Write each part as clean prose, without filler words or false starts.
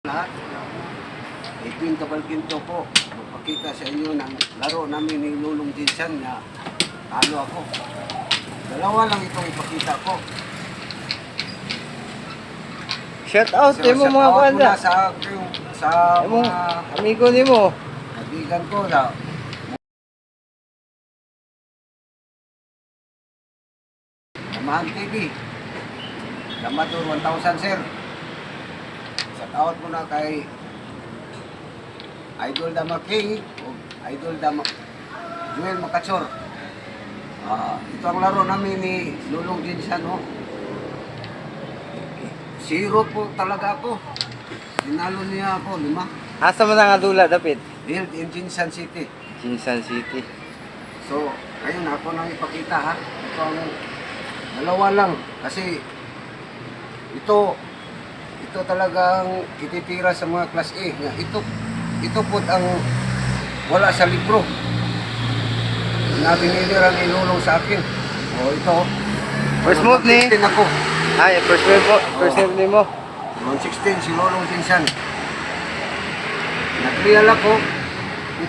Lahat. Edwin Cabalquinto po. Magpakita sa inyo ng laro namin ni Lulong Jinsan na talo ako. Dalawa lang itong ipakita ko. Shout out So, mo mga kwanda. sa mga Amigo ni mo. kaibigan ko na Damahan TV. Damator 1000 sir. Shout out mo na kay Idol Dama King o Idol Dama Joel Makatsor. Ito ang laro namin ni Lulong Jinsan, no? Zero po talaga ako. Dinalo niya ako, 5. Asa mo na nga dula, David? Held in Jinsan City. Jinsan City. So, ayun ako nang ipakita ha. Ito ang dalawa lang kasi ito talagang ititira sa mga class A. Ito po ang wala sa libro na binilirang ilulong sa akin. O ito. First move ni? 16 ako. Ay, first move mo. First move ni mo. Round 16 si Lulong Jinsan. Nag-real ako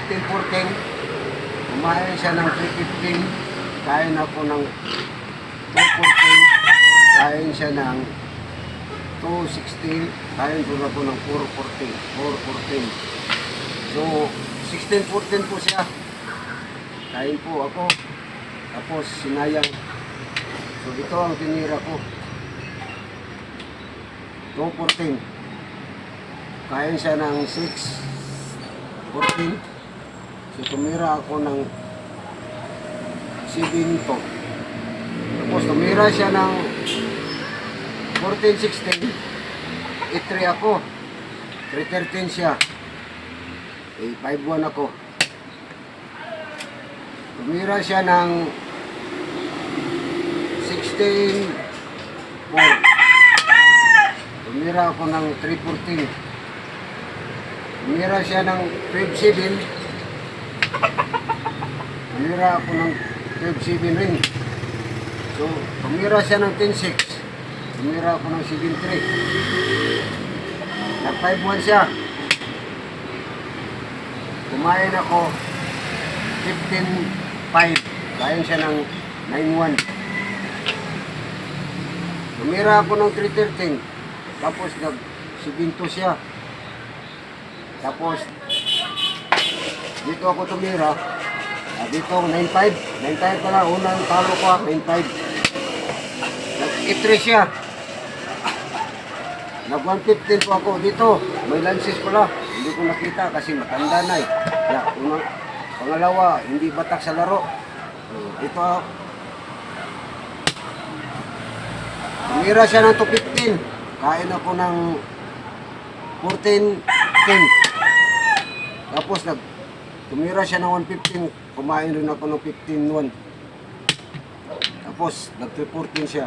15-14. Kumain siya ng 3-15. Kain ako ng 2-14. Kain siya ng 2-16. Kain ko na po ng 4-14. So, 16-14 po siya. Kain po ako. Tapos, sinayang. So, ito ang tinira ko. 2-14. Kain siya ng 6-14. So, tumira ako ng 7 to. Tapos, tumira siya ng 14-16. 8-3 ako. 3-13 siya. 5-1 ako. Tumira siya ng 16-4. Tumira ako ng 3-14. Tumira siya ng 12-7. Tumira ako ng 12-7 rin. So, tumira siya ng 10-6. Tumira ako ng 7-3. Nag-5-1 siya. Kumain ako 15-5. Kain siya ng 9-1. Tumira ako ng 3-13. Tapos nag-7-2 siya. Tapos dito ako tumira. Dito 9-5. 9-5 pala. Unang talo ko 9-5. Nag-8-3 siya. Nag-115 po ako dito. May lances pala. Hindi ko nakita kasi matanda na eh. Pangalawa, hindi batak sa laro. Ito, tumira siya ng 215. Kain ako ng 14-10. Tapos tumira siya ng 115. Kumain rin ako ng 15-1. Tapos nag-14 siya.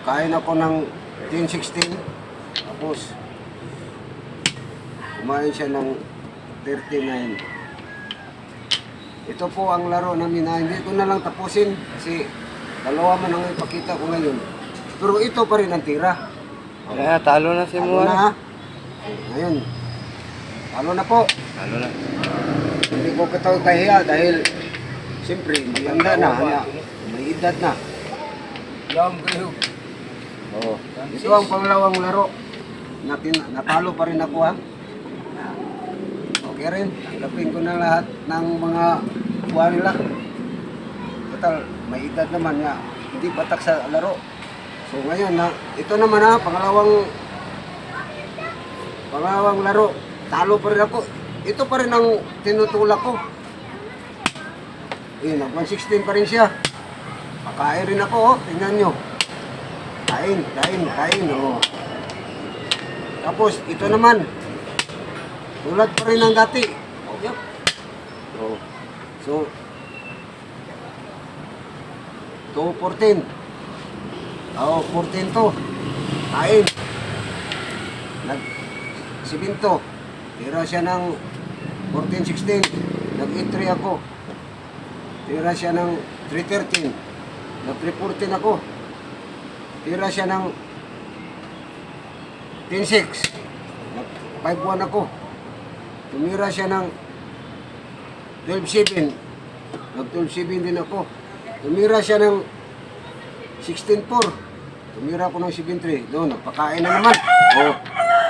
Kain ako ng 10-16. Tapos kumain siya ng 39. Ito po ang laro namin na hindi ko na lang tapusin kasi dalawa man ang ipakita ko ngayon. Pero ito pa rin ang tira. Kaya talo na si Talo mo. na. Ngayon, talo na po. Talo na. Hindi ko ito kahiya dahil siyempre, maganda na. May edad na. Oo. Ito ang pangalawang laro. Natalo pa rin ako ha. Okay rin. Tanggapin ko na lahat ng mga buwan nila. Total, may edad naman nga. Hindi batak sa laro. So ngayon na, ito naman ha, pangalawang laro. Talo pa rin ako. Ito pa rin ang tinutulak ko. Nag-116 pa rin siya. Pakain rin ako, oh. Tingnan nyo. Kain. Oh. Tapos, ito naman. Tulad pa rin ng dati. Oh, yep. So, 2-14. 14 to. Kain. Nag-7 to. Tira siya ng 14-16. Nag-8-3 ako. Tira siya ng 3-13. Nag-3-14 ako. Tira siya ng 10-6. 5 buwan ako. Tumira siya ng 12-7. Nag-12-7 din ako. Tumira siya ng 16-4. Tumira ko ng 7-3. Doon, nagpakain na naman. O,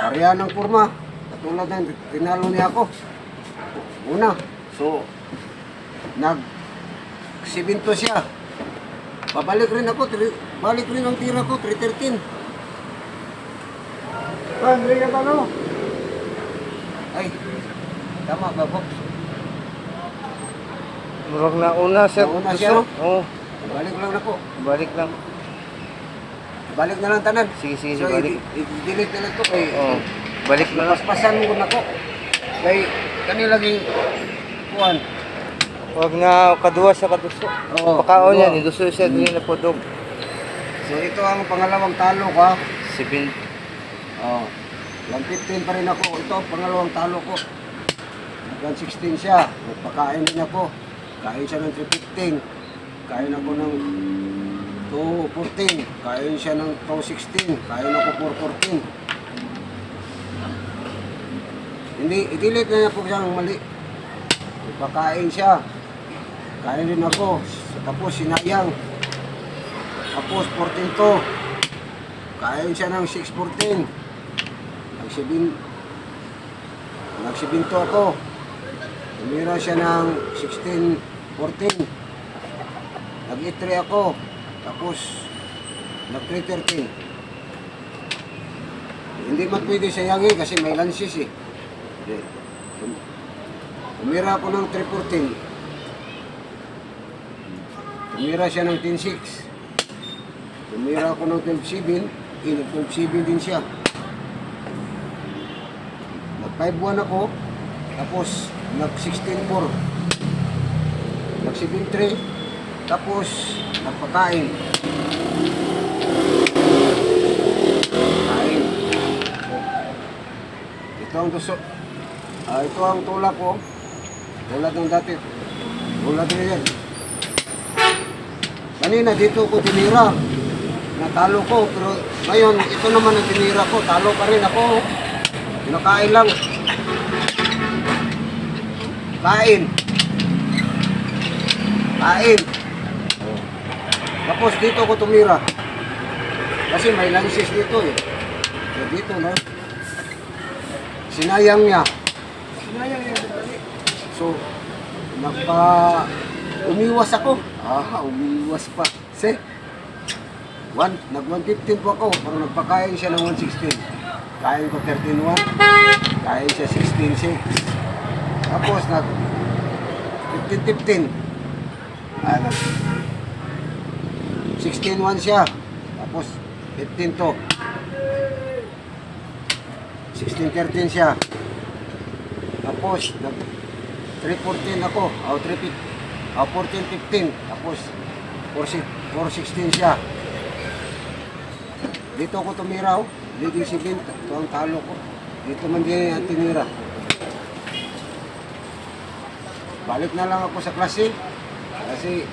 pareha ng kurma. Katulad ng tinalo niya ako. Una. So, nag-7-2 siya. Pabalik rin ako. Balik rin ang tira ko. 3-13. Hindi ka talo. Ay, tama ba, Box? Murag na una siya. Nauna siya? Oo, Balik lang ako. balik lang. Balik na lang tanan. Sige, sige, So, balik. i-delete na lang ito. Kay, Oo, balik na lang. paspasan mo na ko. Kay, kanilaging kuhan. Huwag na kaduwa sa kaduso. Oo, Pakaon kaduwa. yan, iduso siya, dili na po dog. So, ito ang pangalawang talo ko, ha? 7. Oh, 115 pa rin ako. Ito ang pangalawang talo ko. 116 siya. Pagkain din ako. Kain siya ng 315. Kain ako ng 214. Kain siya ng 216. Kain ako 414. Hindi, i-delete na niya po siya ng mali. Pagkain siya. Kain din ako. Tapos sinayang. Tapos 14 Kain siya ng 614. Nag-7 ako. Tumira siya ng 16-14. Nag-3 ako. Tapos, nag-3-13. Hindi man pwede sayangin kasi may lances eh. Tumira ako ng 3-14. Tumira siya ng 10-6. Tumira ako ng 12-7. Nag-12-7 din siya. Nag-5 buwan ako. Tapos, nag-16-4. Nag-7-3. Tapos, nagpakain. Kain. Ito ang tuso. Ito ang tulak ko. Tulad ng dati. Tulad rin yan. Kanina dito ko tinira. Natalo ko. Pero ngayon, ito naman ang tinira ko. Talo pa rin ako. Kinakain lang. Kain. Kain. Tapos dito ko tumira. Kasi may lances dito eh. So dito na. Sinayang niya. So, umiwas ako. Umiwas pa. Nag-115 po ako. Parang nagpakain siya ng 116. Kain ko 13-1. Kain siya 16-6. Tapos nag-15-15. 16-1 siya. Tapos 15-2. 16-13 siya. Tapos nag-3-14 ako. 14-15. Tapos 4-16 siya. Dito ako tumira. Leading 7. Ito ang talo ko. Dito man din ang tinira. Balik na lang ako sa klase. Kasi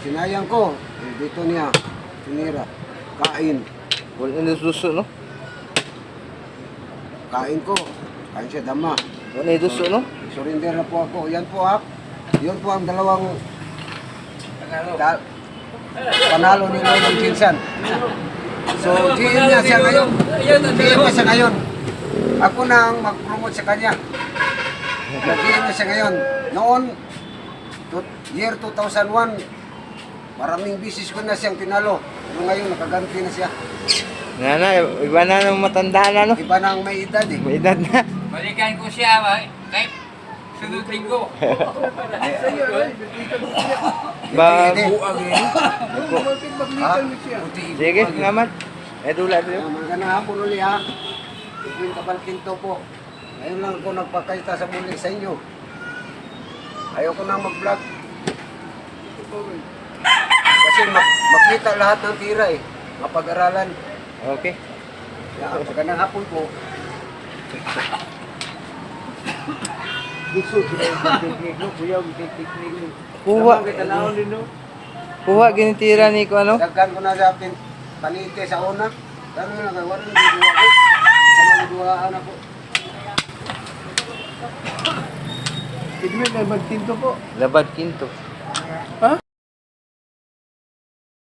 sinayang ko. Dito niya tinira. Kain. Wala na duso, no? Kain ko. Kain siya dama. Wala na duso, no? Surrender na po ako. Yan po ha. Yun po ang dalawang panalo ni Lolo Jinsan. So, GM niya siya ngayon. GM niya siya ngayon. Ako na ang mag-promote sa kanya. GM niya siya ngayon. Noon, year 2001, maraming bisis ko na siyang tinalo. Pero ngayon, nakaganti na siya. Iba na ng matanda na, no? Iba na ang may edad eh. May edad na. Balikan ko siya, kahit sunod linggo. Ba, sige, Sige naman. Dula dito. Magandang hapon ulit ha. Edwin Cabalquinto po. Ngayon lang ako nagpakita sa muli sa inyo. Ayoko na mag-vlog. Kasi makita lahat ng tira eh. Mapag-aralan. Okay. Magandang hapon po. Kuha. Kuha ginitira ni ko ano? Daghan ko na sa atin panite sa una. Dami lang kayo, wala nang gibuha ko. Sa mga gibuhaan ako. Idmit, may magtinto po. Labad kinto. Ha?